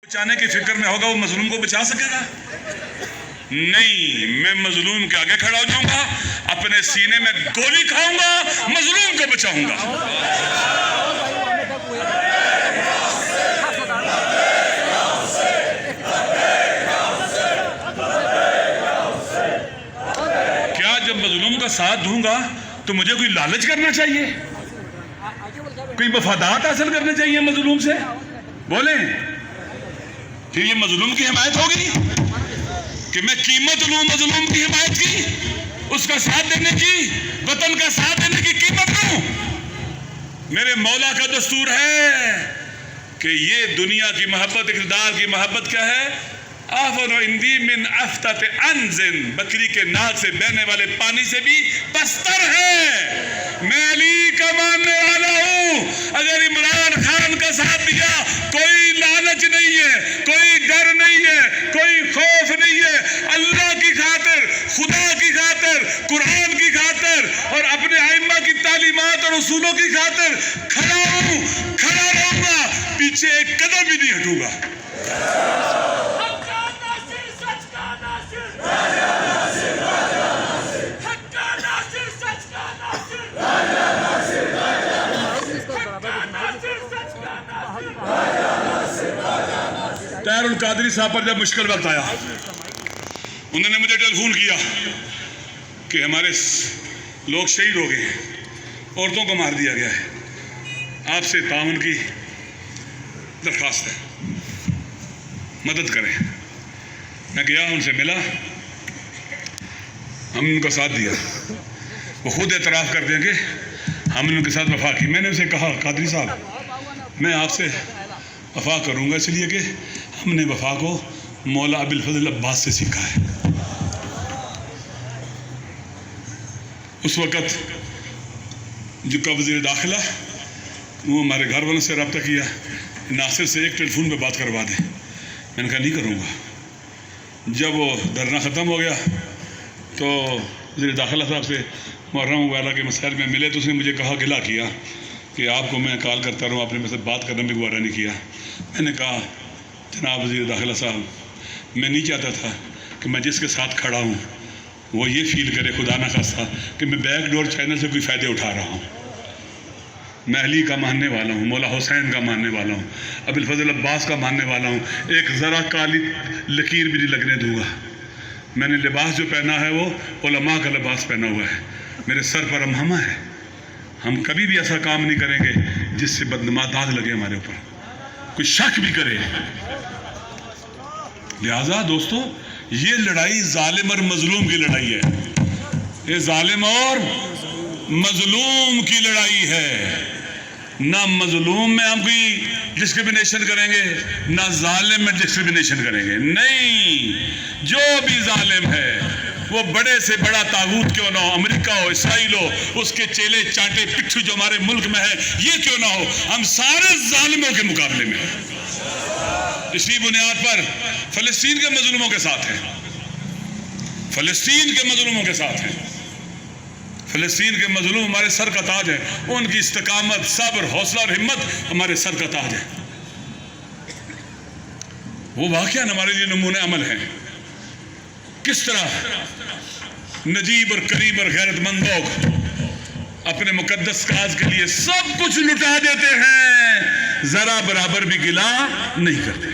بچانے کی فکر میں ہوگا وہ مظلوم کو بچا سکے گا؟ نہیں، میں مظلوم کے آگے کھڑا ہو جاؤں گا، اپنے سینے میں گولی کھاؤں گا، مظلوم کو بچاؤں گا۔ کیا جب مظلوم کا ساتھ دوں گا تو مجھے کوئی لالچ کرنا چاہیے، کوئی مفادات حاصل کرنے چاہیے مظلوم سے؟ بولیں، پھر یہ مظلوم کی حمایت ہوگی کہ میں قیمت لوں مظلوم کی حمایت کی، اس کا ساتھ دینے کی، وطن کا ساتھ دینے کی قیمت لوں؟ میرے مولا کا دستور ہے کہ یہ دنیا کی محبت، اقتدار کی محبت کیا ہے؟ آفر عندی من افتت انزن، بکری کے ناک سے بہنے والے پانی سے بھی پستر ہے۔ میں علی کا ماننے والا ہوں، اگر عمران خان کا ساتھ دیا، کوئی لالچ نہیں ہے، کوئی ڈر نہیں ہے، کوئی خوف نہیں ہے، اللہ کی خاطر، خدا کی خاطر، قرآن کی خاطر اور اپنے ائمہ کی تعلیمات اور اصولوں کی خاطر کھڑا ہوں، کھڑا رہوں گا، پیچھے ایک قدم بھی نہیں ہٹوں گا۔ طاہر القادری صاحب پر جب مشکل وقت آیا، انہوں نے مجھے ٹیلی فون کیا کہ ہمارے لوگ شہید ہو گئے ہیں، عورتوں کو مار دیا گیا ہے، آپ سے تعاون کی درخواست ہے، مدد کریں۔ میں گیا، ان سے ملا، ہم نے ان کا ساتھ دیا، وہ خود اعتراف کر دیں گے ہم نے ان کے ساتھ وفا کی۔ میں نے اسے کہا، قادری صاحب میں آپ سے وفا کروں گا اس لیے کہ ہم نے وفا کو مولا ابو الفضل عباس سے سیکھا ہے۔ اس وقت جو کا وزیر داخلہ، وہ ہمارے گھر والوں سے رابطہ کیا، ناصر سے ایک ٹیلی فون پہ بات کروا دیں۔ میں نے کہا نہیں کروں گا۔ جب وہ دھرنا ختم ہو گیا تو وزیر داخلہ صاحب سے محرم وغیرہ کے مسائل میں ملے تو اس نے مجھے کہا، گلہ کیا کہ آپ کو میں کال کرتا رہوں، آپ نے میرے سے بات کرنا بھی گوارا نہیں کیا۔ میں نے کہا، جناب وزیر داخلہ صاحب، میں نہیں چاہتا تھا کہ میں جس کے ساتھ کھڑا ہوں وہ یہ فیل کرے خدا نہ خواستہ کہ میں بیک ڈور چینل سے کوئی فائدے اٹھا رہا ہوں۔ میں علی کا ماننے والا ہوں، مولا حسین کا ماننے والا ہوں، ابو الفضل عباس کا ماننے والا ہوں، ایک ذرا کالی لکیر بھی نہیں لگنے دوں گا۔ میں نے لباس جو پہنا ہے وہ علماء کا لباس پہنا ہوا ہے، میرے سر پر امامہ ہے۔ ہم کبھی بھی ایسا کام نہیں کریں گے جس سے بدنما داغ لگے ہمارے اوپر، کوئی شک بھی کرے۔ لہذا دوستو، یہ لڑائی ظالم اور مظلوم کی لڑائی ہے، یہ ظالم اور مظلوم کی لڑائی ہے۔ نہ مظلوم میں ہم کوئی ڈسکریمنیشن کریں گے، نہ ظالم میں ڈسکریمنیشن کریں گے، نہیں۔ جو بھی ظالم ہے، وہ بڑے سے بڑا طاغوت کیوں نہ ہو، امریکہ ہو، اسرائیل ہو، اس کے چیلے چانٹے پٹھو جو ہمارے ملک میں ہے، یہ کیوں نہ ہو، ہم سارے ظالموں کے مقابلے میں ہیں۔ اسی بنیاد پر فلسطین کے مظلوموں کے ساتھ ہیں، فلسطین کے مظلوموں کے ساتھ ہیں۔ فلسطین کے مظلوم ہمارے سر کا تاج ہے، ان کی استقامت، صبر، حوصلہ اور ہمت ہمارے سر کا تاج ہے۔ وہ واقعہ ہمارے لیے نمونہ عمل ہیں، کس طرح نجیب اور کریم اور غیرت مند لوگ اپنے مقدس کاز کے لیے سب کچھ لٹا دیتے ہیں، ذرا برابر بھی گلہ نہیں کرتے۔